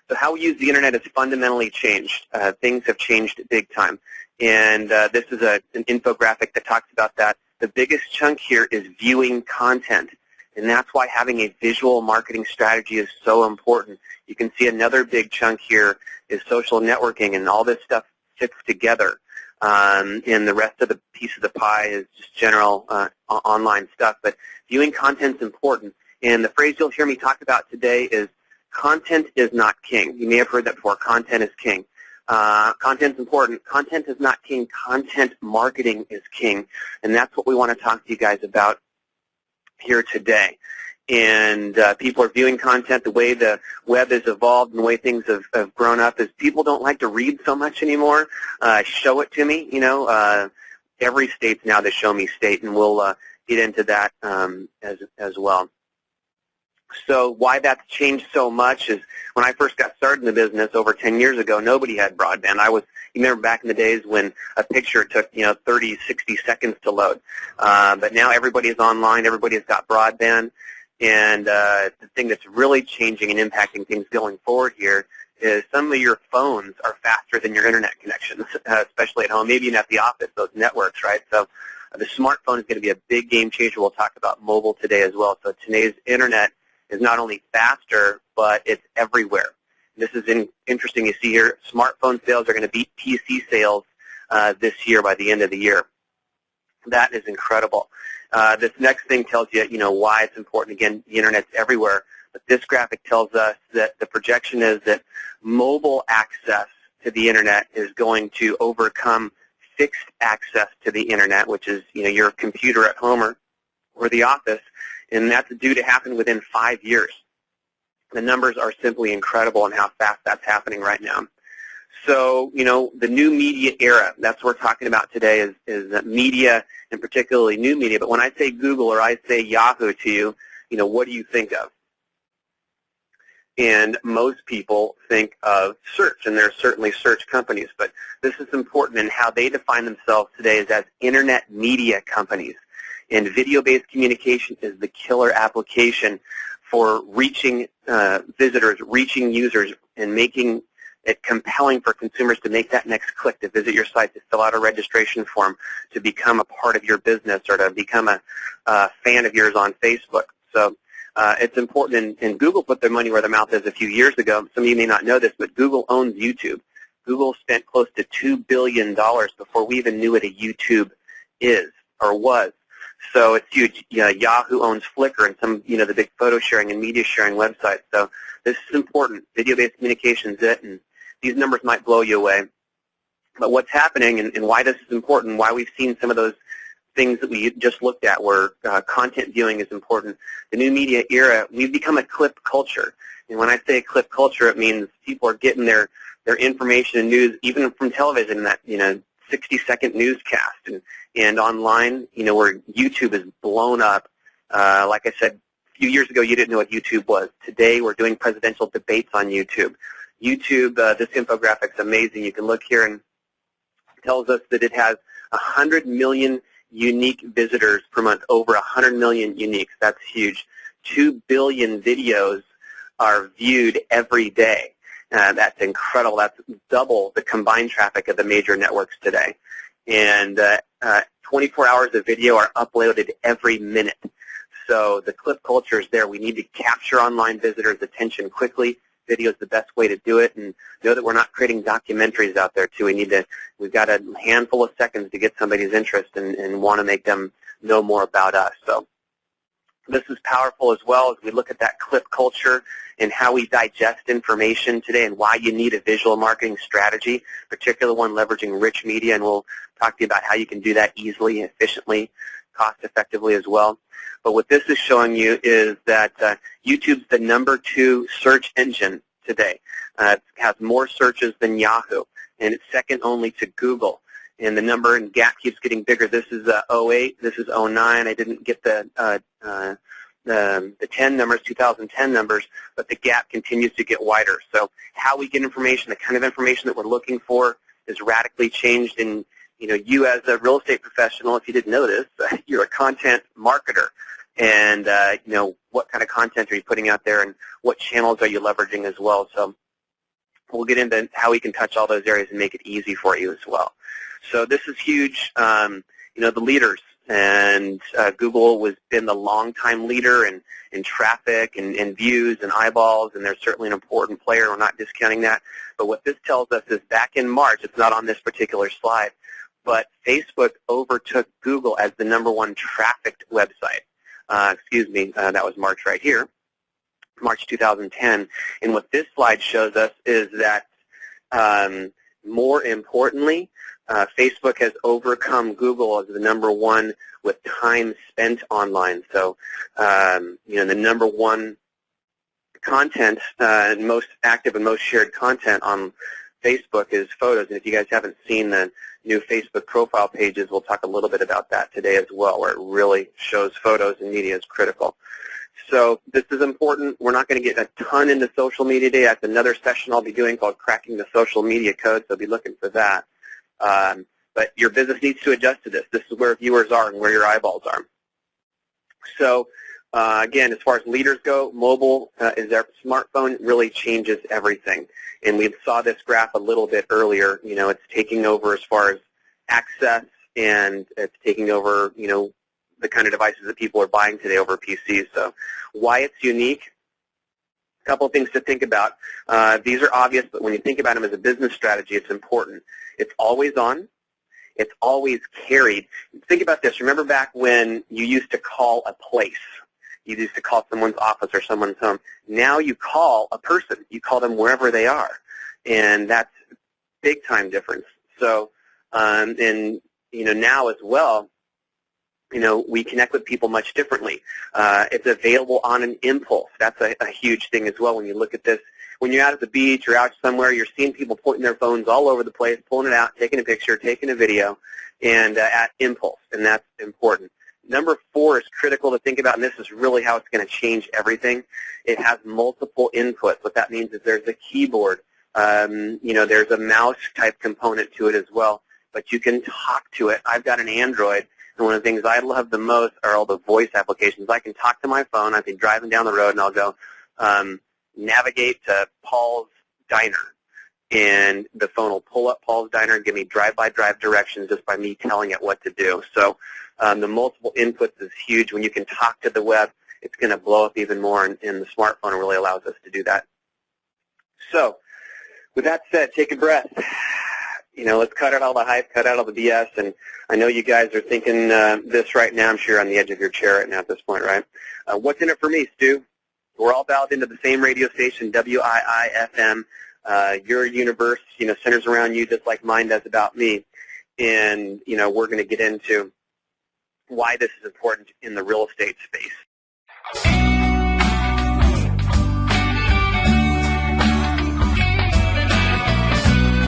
So how we use the internet has fundamentally changed. Things have changed big time. And this is an infographic that talks about that. The biggest chunk here is viewing content. And that's why having a visual marketing strategy is so important. You can see another big chunk here is social networking, and all this stuff fits together. And the rest of the piece of the pie is just general online stuff. But viewing content is important. And the phrase you'll hear me talk about today is content is not king. You may have heard that before. Content is king. Content's important. Content is not king. Content marketing is king. And that's what we want to talk to you guys about here today. And people are viewing content. The way the web has evolved and the way things have grown up is people don't like to read so much anymore. Show it to me. You know, every state's now the show me state, and we'll get into that as well. So why that's changed so much is when I first got started in the business over 10 years ago, nobody had broadband. You remember back in the days when a picture took, 30, 60 seconds to load. But now everybody is online. Everybody has got broadband. And the thing that's really changing and impacting things going forward here is some of your phones are faster than your internet connections, especially at home, maybe even at the office, those networks, right? So the smartphone is going to be a big game changer. We'll talk about mobile today as well. So today's internet is not only faster, but it's everywhere. This is interesting. You see here, smartphone sales are going to beat PC sales this year by the end of the year. That is incredible. This next thing tells you, why it's important. Again, the internet's everywhere. But this graphic tells us that the projection is that mobile access to the internet is going to overcome fixed access to the internet, which is, your computer at home or the office. And that's due to happen within 5 years. The numbers are simply incredible in how fast that's happening right now. So, the new media era, that's what we're talking about today is media, and particularly new media. But when I say Google or I say Yahoo to you, what do you think of? And most people think of search, and there are certainly search companies. But this is important in how they define themselves today is as internet media companies. And video-based communication is the killer application for reaching visitors, reaching users, and making it compelling for consumers to make that next click to visit your site, to fill out a registration form, to become a part of your business, or to become a fan of yours on Facebook. So it's important, and Google put their money where their mouth is a few years ago. Some of you may not know this, but Google owns YouTube. Google spent close to $2 billion before we even knew what a YouTube is or was. So it's huge. Yahoo owns Flickr and some, the big photo sharing and media sharing websites. So this is important. Video-based communication is it, and these numbers might blow you away. But what's happening and why this is important, why we've seen some of those things that we just looked at where content viewing is important. The new media era, we've become a clip culture. And when I say clip culture, it means people are getting their information and news even from television, that 60-second newscast, and online, where YouTube is blown up. Like I said, a few years ago, you didn't know what YouTube was. Today, we're doing presidential debates on YouTube. YouTube, this infographic's amazing. You can look here, and it tells us that it has 100 million unique visitors per month, over 100 million uniques. That's huge. 2 billion videos are viewed every day. That's incredible. That's double the combined traffic of the major networks today. And 24 hours of video are uploaded every minute. So the clip culture is there. We need to capture online visitors' attention quickly. Video is the best way to do it, and know that we're not creating documentaries out there too. We've got a handful of seconds to get somebody's interest and want to make them know more about us. So this is powerful as well as we look at that clip culture and how we digest information today, and why you need a visual marketing strategy, particularly one leveraging rich media, and we'll talk to you about how you can do that easily, efficiently, cost-effectively as well. But what this is showing you is that YouTube's the #2 search engine today. It has more searches than Yahoo, and it's second only to Google. And the number and gap keeps getting bigger. This is 08. This is 09. I didn't get the 10 numbers, 2010 numbers, but the gap continues to get wider. So how we get information, the kind of information that we're looking for, is radically changed. And you as a real estate professional, if you didn't know this, you're a content marketer. And what kind of content are you putting out there, and what channels are you leveraging as well? So we'll get into how we can touch all those areas and make it easy for you as well. So this is huge. The leaders, and Google has been the longtime leader in traffic and views and eyeballs, and they're certainly an important player. We're not discounting that. But what this tells us is back in March, it's not on this particular slide, but Facebook overtook Google as the #1 trafficked website. That was March right here, March 2010. And what this slide shows us is that, more importantly, Facebook has overcome Google as the #1 with time spent online. So, the #1 content, most active and most shared content on Facebook is photos. And if you guys haven't seen the new Facebook profile pages, we'll talk a little bit about that today as well, where it really shows photos and media is critical. So this is important. We're not going to get a ton into social media today. That's another session I'll be doing called Cracking the Social Media Code, so be looking for that. But your business needs to adjust to this. This is where viewers are and where your eyeballs are. So again, as far as leaders go, mobile is their smartphone really changes everything. And we saw this graph a little bit earlier. It's taking over as far as access, and it's taking over, the kind of devices that people are buying today over PCs. So why it's unique? A couple of things to think about. These are obvious, but when you think about them as a business strategy, it's important. It's always on. It's always carried. Think about this. Remember back when you used to call a place. You used to call someone's office or someone's home. Now you call a person. You call them wherever they are. And that's a big time difference. So, now as well, we connect with people much differently. It's available on an impulse. That's a huge thing as well when you look at this. When you're out at the beach or out somewhere, you're seeing people pointing their phones all over the place, pulling it out, taking a picture, taking a video, and at impulse, and that's important. #4 is critical to think about, and this is really how it's going to change everything. It has multiple inputs. What that means is there's a keyboard. There's a mouse-type component to it as well, but you can talk to it. I've got an Android, and one of the things I love the most are all the voice applications. I can talk to my phone. I'll be driving down the road, and I'll go, navigate to Paul's Diner, and the phone will pull up Paul's Diner and give me drive-by-drive directions just by me telling it what to do. So the multiple inputs is huge. When you can talk to the web, it's going to blow up even more, and the smartphone really allows us to do that. So with that said, take a breath. Let's cut out all the hype, cut out all the BS, and I know you guys are thinking this right now. I'm sure you're on the edge of your chair right now at this point, right? What's in it for me, Stu? We're all dialed into the same radio station, WII-FM. Your universe, centers around you just like mine does about me. And, we're going to get into why this is important in the real estate space.